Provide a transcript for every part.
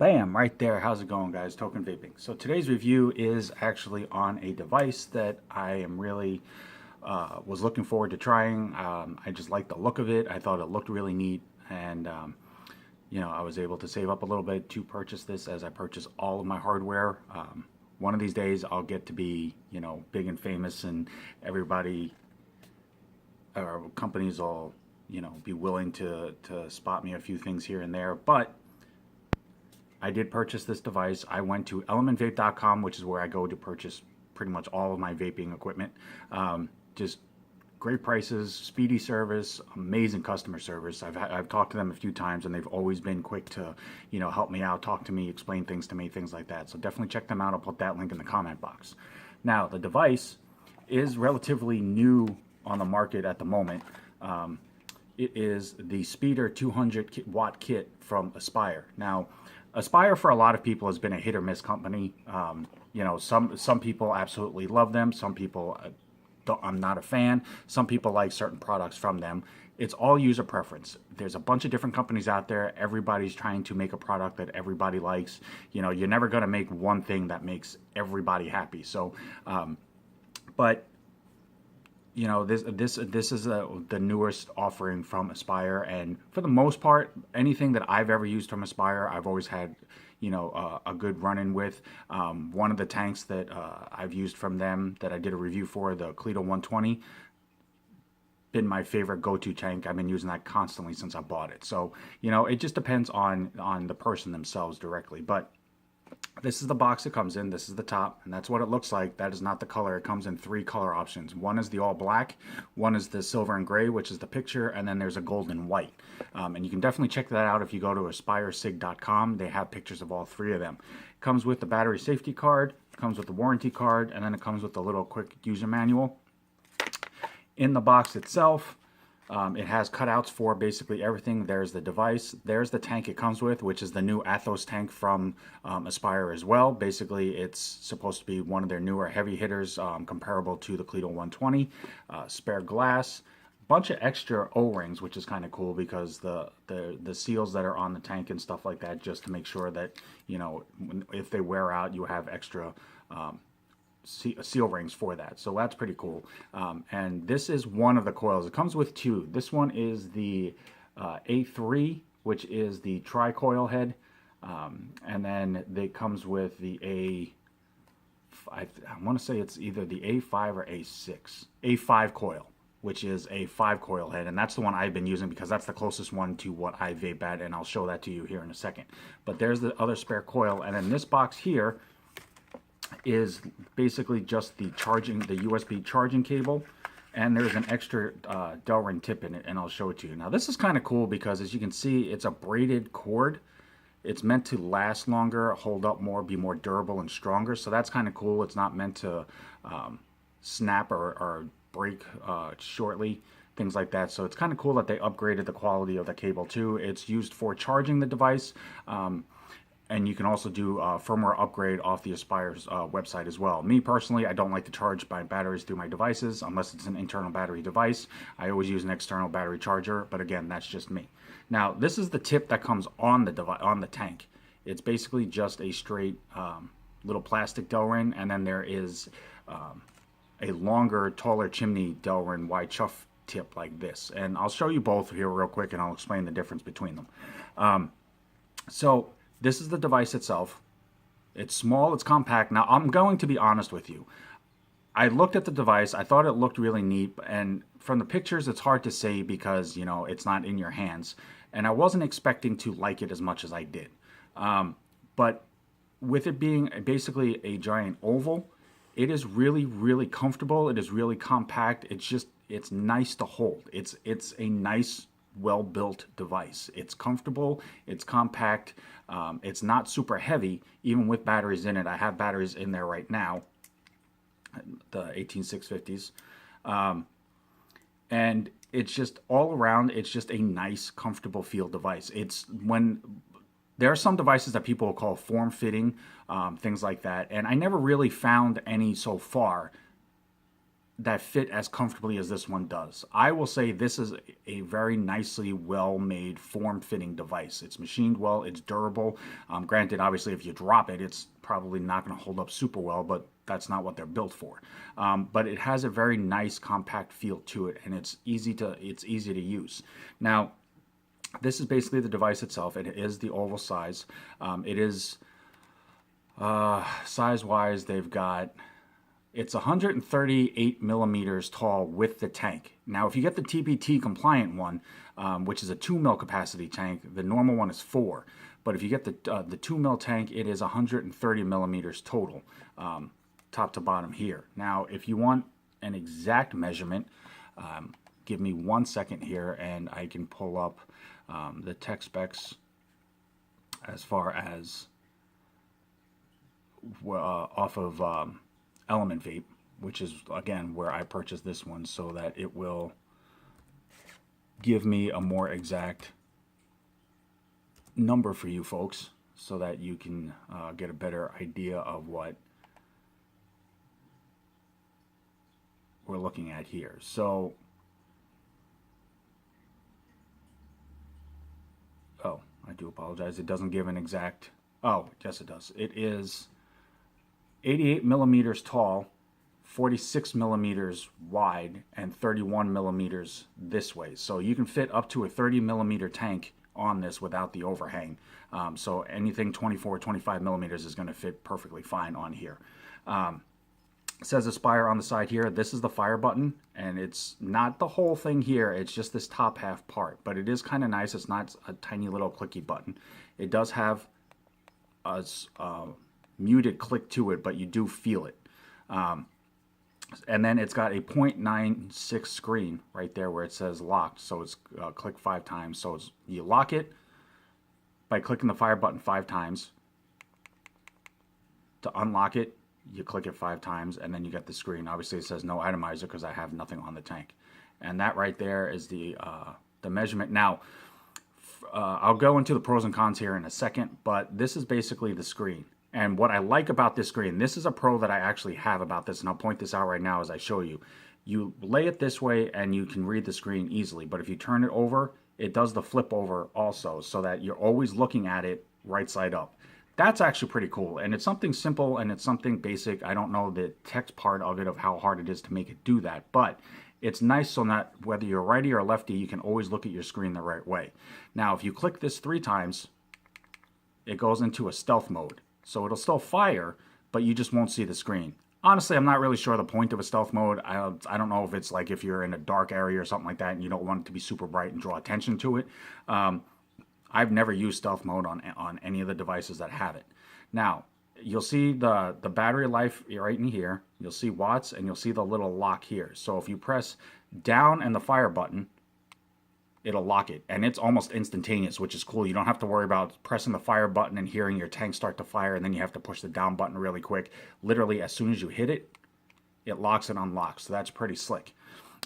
Bam, right there. How's it going, guys? Token Vaping. So today's review is actually on a device that I am really was looking forward to trying. I just like the look of it. I thought it looked really neat, and I was able to save up a little bit to purchase this as I purchase all of my hardware. One of these days, I'll get to be, big and famous, and everybody or companies will, be willing to spot me a few things here and there, but I did purchase this device. I went to elementvape.com, which is where I go to purchase pretty much all of my vaping equipment. Just great prices, speedy service, amazing customer service. I've talked to them a few times, and they've always been quick to, help me out, talk to me, explain things to me, things like that. So definitely check them out. I'll put that link in the comment box. Now, the device is relatively new on the market at the moment. It is the Speeder 200 watt kit from Aspire. Now, Aspire for a lot of people has been a hit or miss company. Some people absolutely love them. Some people I'm not a fan. Some people like certain products from them. It's all user preference. There's a bunch of different companies out there. Everybody's trying to make a product that everybody likes. You're never going to make one thing that makes everybody happy. So, but this is the newest offering from Aspire, and for the most part, anything that I've ever used from Aspire, I've always had a good run-in with. One of the tanks that I've used from them that I did a review for, the Cleto 120, been my favorite go-to tank. I've been using that constantly since I bought it. So it just depends on the person themselves directly, but this is the box it comes in. This is the top, and that's what it looks like. That is not the color. It comes in 3 color options. One is the all black, one is the silver and gray, which is the picture, and then there's a gold and white. And you can definitely check that out if you go to aspiresig.com. They have pictures of all 3 of them. It comes with the battery safety card, it comes with the warranty card, and then it comes with a little quick user manual. In the box itself, it has cutouts for basically everything. There's the device. There's the tank it comes with, which is the new Athos tank from Aspire as well. Basically, it's supposed to be one of their newer heavy hitters, comparable to the Cleto 120. Spare glass, bunch of extra O-rings, which is kind of cool because the seals that are on the tank and stuff like that, just to make sure that if they wear out, you have extra seal rings for that. So that's pretty cool. And this is one of the coils. It comes with 2. This one is the A3, which is the tri-coil head, and then it comes with the I want to say it's either the A5 or A6 A5 coil, which is a 5 coil head, and that's the one I've been using because that's the closest one to what I vape at, and I'll show that to you here in a second. But there's the other spare coil, and then this box here is basically just the USB charging cable, and there's an extra Delrin tip in it, and I'll show it to you. Now this is kind of cool because, as you can see, it's a braided cord. It's meant to last longer, hold up more, be more durable and stronger, so that's kind of cool. It's not meant to snap or break shortly, things like that. So it's kind of cool that they upgraded the quality of the cable too. It's used for charging the device, and you can also do a firmware upgrade off the Aspire's website as well. Me personally, I don't like to charge my batteries through my devices unless it's an internal battery device. I always use an external battery charger, but again, that's just me. Now, this is the tip that comes on the tank. It's basically just a straight little plastic Delrin, and then there is a longer, taller chimney Delrin wide chuff tip like this. And I'll show you both here real quick, and I'll explain the difference between them. So this is the device itself. It's small, it's compact. Now, I'm going to be honest with you. I looked at the device, I thought it looked really neat, and from the pictures, it's hard to say because, it's not in your hands. And I wasn't expecting to like it as much as I did. But with it being basically a giant oval, it is really, really comfortable. It is really compact. It's nice to hold. It's a nice, well-built device. It's comfortable, it's compact, it's not super heavy, even with batteries in it. I have batteries in there right now, the 18650s, and it's just all around, it's just a nice, comfortable feel device. There are some devices that people will call form-fitting, things like that, and I never really found any so far that fit as comfortably as this one does. I will say this is a very nicely well-made form-fitting device. It's machined well, it's durable. Granted, obviously, if you drop it, it's probably not going to hold up super well, but that's not what they're built for. But it has a very nice compact feel to it, and it's easy to use. Now, this is basically the device itself. It is the oval size. It is size-wise, they've got. It's 138 millimeters tall with the tank. Now, if you get the TPT compliant one, which is a 2 mil capacity tank, the normal one is 4. But if you get the 2 mil tank, it is 130 millimeters total, top to bottom here. Now, if you want an exact measurement, give me 1 second here, and I can pull up the tech specs as far as off of Element Vape, which is again where I purchased this one, so that it will give me a more exact number for you folks, so that you can get a better idea of what we're looking at here. So, oh, I do apologize. It doesn't give an exact. Oh, yes, it does. It is 88 millimeters tall, 46 millimeters wide, and 31 millimeters this way. So you can fit up to a 30 millimeter tank on this without the overhang. So anything 24, 25 millimeters is going to fit perfectly fine on here. It says Aspire on the side here. This is the fire button, and it's not the whole thing here. It's just this top half part, but it is kind of nice. It's not a tiny little clicky button. It does have a muted click to it, but you do feel it. And then it's got a 0.96 screen right there where it says locked. So it's click 5 times. So you lock it by clicking the fire button 5 times. To unlock it, you click it 5 times, and then you get the screen. Obviously, it says no atomizer because I have nothing on the tank. And that right there is the measurement. Now, I'll go into the pros and cons here in a second, but this is basically the screen. And what I like about this screen, this is a pro that I actually have about this, and I'll point this out right now as I show you. You lay it this way and you can read the screen easily, but if you turn it over, it does the flip over also, so that you're always looking at it right side up. That's actually pretty cool, and it's something simple and it's something basic. I don't know the text part of it, of how hard it is to make it do that, but it's nice so that whether you're righty or lefty, you can always look at your screen the right way. Now, if you click this 3 times, it goes into a stealth mode. So it'll still fire, but you just won't see the screen. Honestly, I'm not really sure the point of a stealth mode. I don't know if it's like if you're in a dark area or something like that and you don't want it to be super bright and draw attention to it. I've never used stealth mode on any of the devices that have it. Now, you'll see the battery life right in here. You'll see watts, and you'll see the little lock here. So if you press down and the fire button, it'll lock it, and it's almost instantaneous, which is cool. You don't have to worry about pressing the fire button and hearing your tank start to fire, and then you have to push the down button really quick. Literally, as soon as you hit it, it locks and unlocks, so that's pretty slick.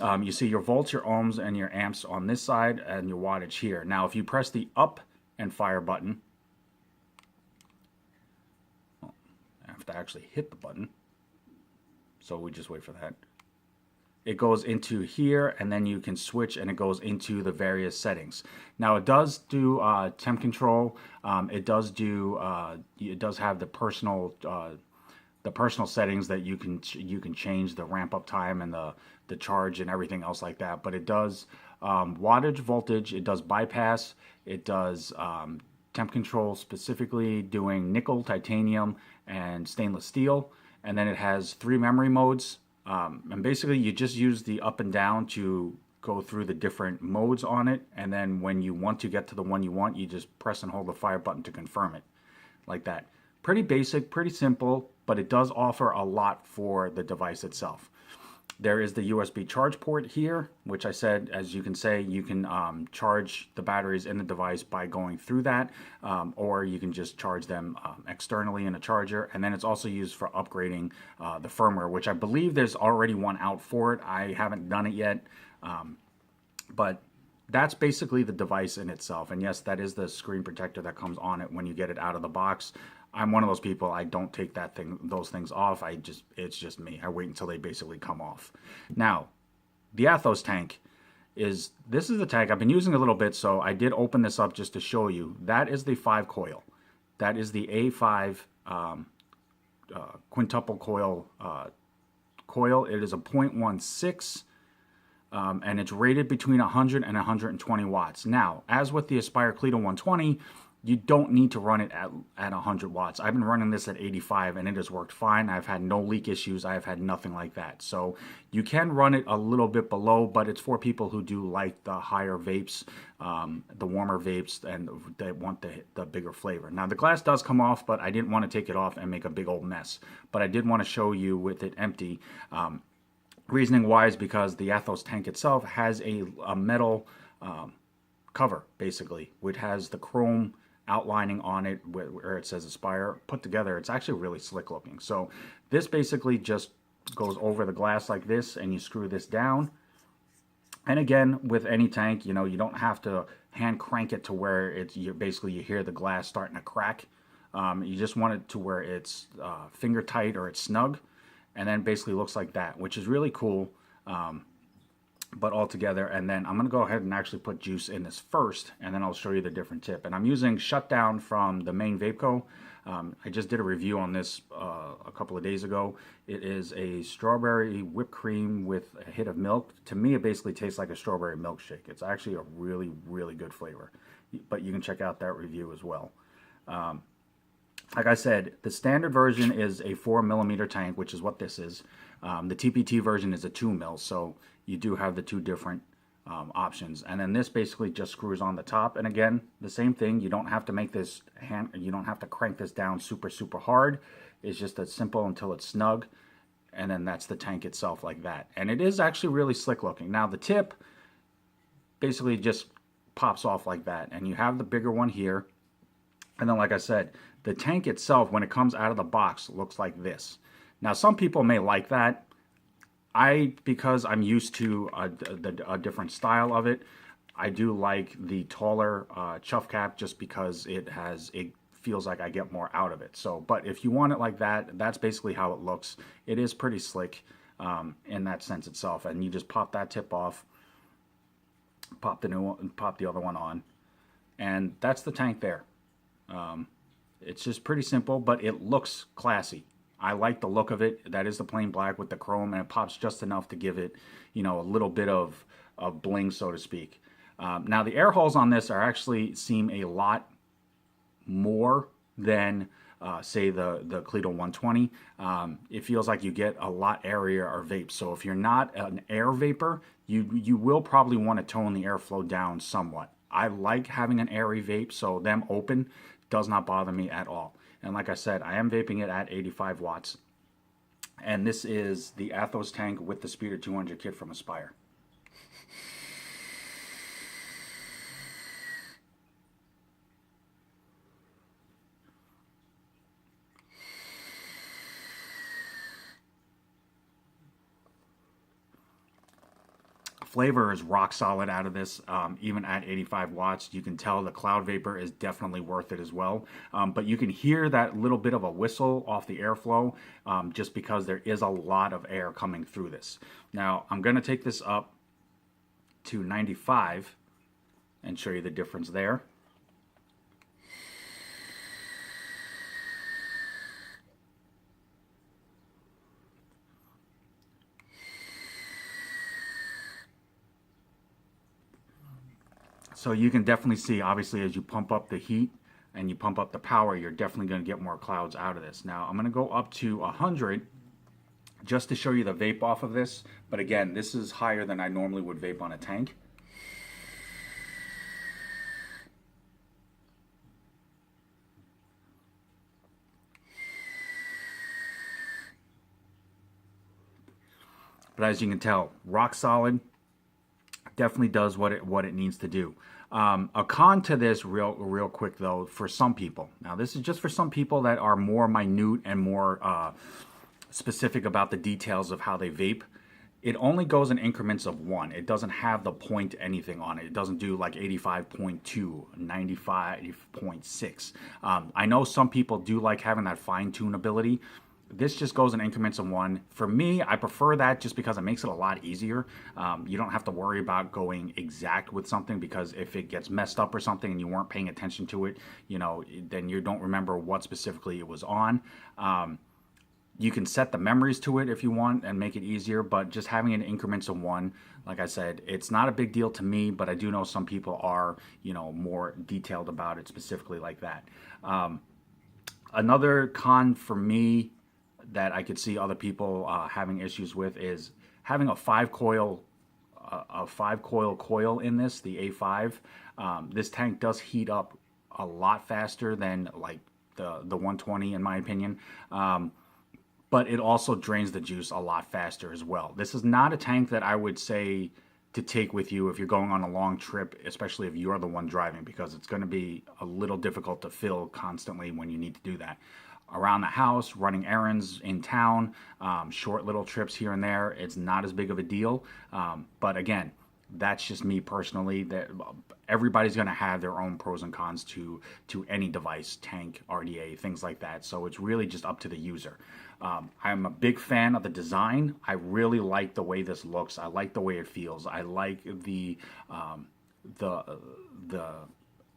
You see your volts, your ohms, and your amps on this side, and your wattage here. Now, if you press the up and fire button, I have to actually hit the button, so we just wait for that. It goes into here, and then you can switch, and it goes into the various settings. Now, it does do temp control. It does have the personal settings that you can change the ramp up time and the charge and everything else like that. But it does wattage, voltage. It does bypass. It does temp control, specifically doing nickel, titanium, and stainless steel. And then it has 3 memory modes. And basically you just use the up and down to go through the different modes on it, and then when you want to get to the one you want, you just press and hold the fire button to confirm it, like that. Pretty basic, pretty simple, but it does offer a lot for the device itself. There is the USB charge port here, which I said, as you can say, you can charge the batteries in the device by going through that, or you can just charge them externally in a charger. And then it's also used for upgrading the firmware, which I believe there's already one out for it. I haven't done it yet, but that's basically the device in itself. And yes, that is the screen protector that comes on it when you get it out of the box. I'm one of those people. I don't take those things off. It's just me. I wait until they basically come off. Now, the Athos tank this is the tank I've been using a little bit, so I did open this up just to show you. That is the 5 coil. That is the A5 quintuple coil coil. It is a 0.16. And it's rated between 100 and 120 watts. Now, as with the Aspire Cleto 120, you don't need to run it at 100 watts. I've been running this at 85 and it has worked fine. I've had no leak issues. I have had nothing like that. So you can run it a little bit below, but it's for people who do like the higher vapes, the warmer vapes, and they want the bigger flavor. Now the glass does come off, but I didn't want to take it off and make a big old mess. But I did want to show you with it empty. Reasoning why is because the Athos tank itself has a metal cover, basically, which has the chrome outlining on it where it says Aspire put together. It's actually really slick looking. So this basically just goes over the glass like this, and you screw this down. And again, with any tank, you don't have to hand crank it to where you hear the glass starting to crack. You just want it to where it's finger tight or it's snug, and then basically looks like that, which is really cool. But all together, and then I'm going to go ahead and actually put juice in this first, and then I'll show you the different tip. And I'm using Shutdown from the main Vapeco. I just did a review on this a couple of days ago. It is a strawberry whipped cream with a hit of milk. To me, it basically tastes like a strawberry milkshake. It's actually a really, really good flavor. But you can check out that review as well. Like I said, the standard version is a 4mm tank, which is what this is. The TPT version is a 2mm, so you do have the two different options. And then this basically just screws on the top. And again, the same thing. You don't have to make this you don't have to crank this down super, super hard. It's just as simple until it's snug. And then that's the tank itself like that. And it is actually really slick looking. Now the tip basically just pops off like that. And you have the bigger one here. And then, like I said, the tank itself, when it comes out of the box, looks like this. Now, some people may like that. Because I'm used to a different style of it, I do like the taller chuff cap just because it feels like I get more out of it. So, but if you want it like that, that's basically how it looks. It is pretty slick in that sense itself. And you just pop that tip off, pop the new one, pop the other one on, and that's the tank there. It's just pretty simple, but it looks classy. I like the look of it. That is the plain black with the chrome, and it pops just enough to give it, a little bit of bling, so to speak. Now, the air holes on this seem a lot more than, say, the Cleto 120. It feels like you get a lot airier or vape. So if you're not an air vapor, you will probably want to tone the airflow down somewhat. I like having an airy vape, so them open does not bother me at all. And like I said, I am vaping it at 85 watts. And this is the Athos tank with the Speeder 200 kit from Aspire. Flavor is rock solid out of this, even at 85 watts. You can tell the cloud vapor is definitely worth it as well. But you can hear that little bit of a whistle off the airflow just because there is a lot of air coming through this. Now, I'm going to take this up to 95 and show you the difference there. So you can definitely see, obviously, as you pump up the heat and you pump up the power, you're definitely going to get more clouds out of this. Now, I'm going to go up to 100 just to show you the vape off of this. But again, this is higher than I normally would vape on a tank. But as you can tell, rock solid. Definitely does what it needs to do. A con to this real quick though, for some people. Now this is just for some people that are more minute and more specific about the details of how they vape. it only goes in increments of 1. It doesn't have the point anything on it. It doesn't do like 85.2, 95.6. I know some people do like having that fine-tune ability. This just goes in increments of 1. For me, I prefer that just because it makes it a lot easier. You don't have to worry about going exact with something, because if it gets messed up or something and you weren't paying attention to it, you know, then you don't remember what specifically it was on. You can set the memories to it if you want and make it easier, but just having it in increments of 1, like I said, it's not a big deal to me, but I do know some people are, you know, more detailed about it specifically like that. Another con for me that I could see other people having issues with is having a 5-coil coil in this, the A5. This tank does heat up a lot faster than like the 120 in my opinion. But it also drains the juice a lot faster as well. This is not a tank that I would say to take with you if you're going on a long trip, especially if you're the one driving, because it's going to be a little difficult to fill constantly when you need to do that. Around the house, running errands in town, short little trips here and there, it's not as big of a deal. But again, that's just me personally. That everybody's going to have their own pros and cons to any device, tank, RDA, things like that. So it's really just up to the user. I'm a big fan of the design. I really like the way this looks. I like the way it feels. I like the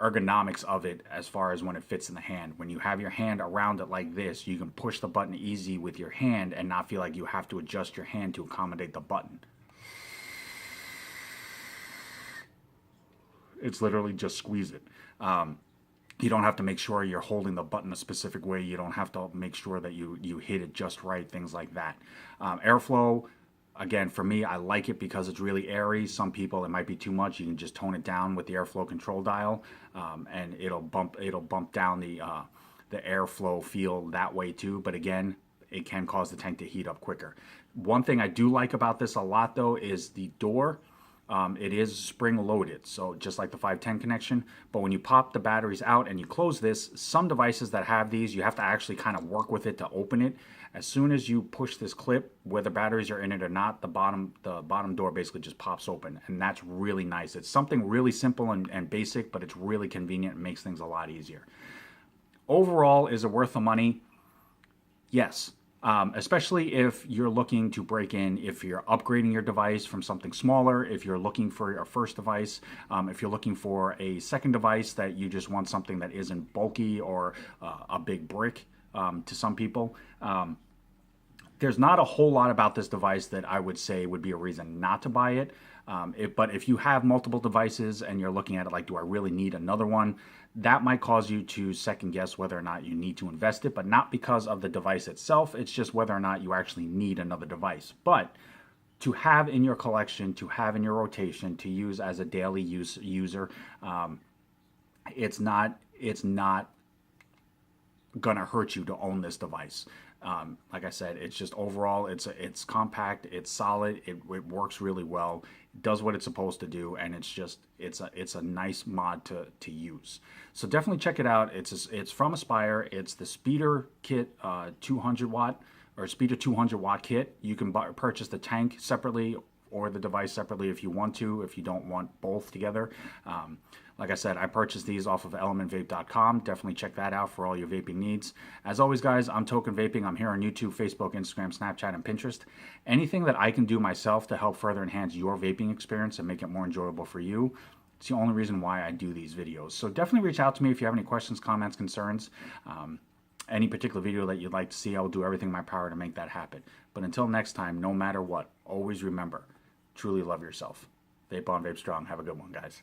ergonomics of it as far as when it fits in the hand. When you have your hand around it like this, you can push the button easy with your hand and not feel like you have to adjust your hand to accommodate the button. It's literally just squeeze it. You don't have to make sure you're holding the button a specific way. You don't have to make sure that you hit it just right, things like that. Airflow, again, for me, I like it because it's really airy. Some people, it might be too much. You can just tone it down with the airflow control dial, and it'll bump down the airflow feel that way too. But again, it can cause the tank to heat up quicker. One thing I do like about this a lot, though, is the door. It is spring loaded, so just like the 510 connection, but when you pop the batteries out and you close this, some devices that have these, you have to actually kind of work with it to open it. As soon as you push this clip, whether batteries are in it or not, the bottom door basically just pops open, and that's really nice. It's something really simple and basic, but it's really convenient and makes things a lot easier. Overall, is it worth the money? Yes. Especially if you're looking to break in, if you're upgrading your device from something smaller, if you're looking for your first device, if you're looking for a second device that you just want something that isn't bulky or a big brick to some people. There's not a whole lot about this device that I would say would be a reason not to buy it. But if you have multiple devices and you're looking at it like, do I really need another one? That might cause you to second guess whether or not you need to invest it, but not because of the device itself. It's just whether or not you actually need another device. But to have in your collection, to have in your rotation, to use as a daily user, it's not gonna hurt you to own this device. Like I said, it's just overall, it's compact, it's solid, it works really well, it does what it's supposed to do, and it's a nice mod to use. So definitely check it out. It's from Aspire. It's the Speeder Kit 200 watt or Speeder 200 watt kit. You can purchase the tank separately or the device separately if you want to, if you don't want both together. Like I said, I purchased these off of elementvape.com. Definitely check that out for all your vaping needs. As always, guys, I'm Token Vaping. I'm here on YouTube, Facebook, Instagram, Snapchat, and Pinterest. Anything that I can do myself to help further enhance your vaping experience and make it more enjoyable for you, it's the only reason why I do these videos. So definitely reach out to me if you have any questions, comments, concerns, any particular video that you'd like to see. I will do everything in my power to make that happen. But until next time, no matter what, always remember, truly love yourself. Vape on, vape strong. Have a good one, guys.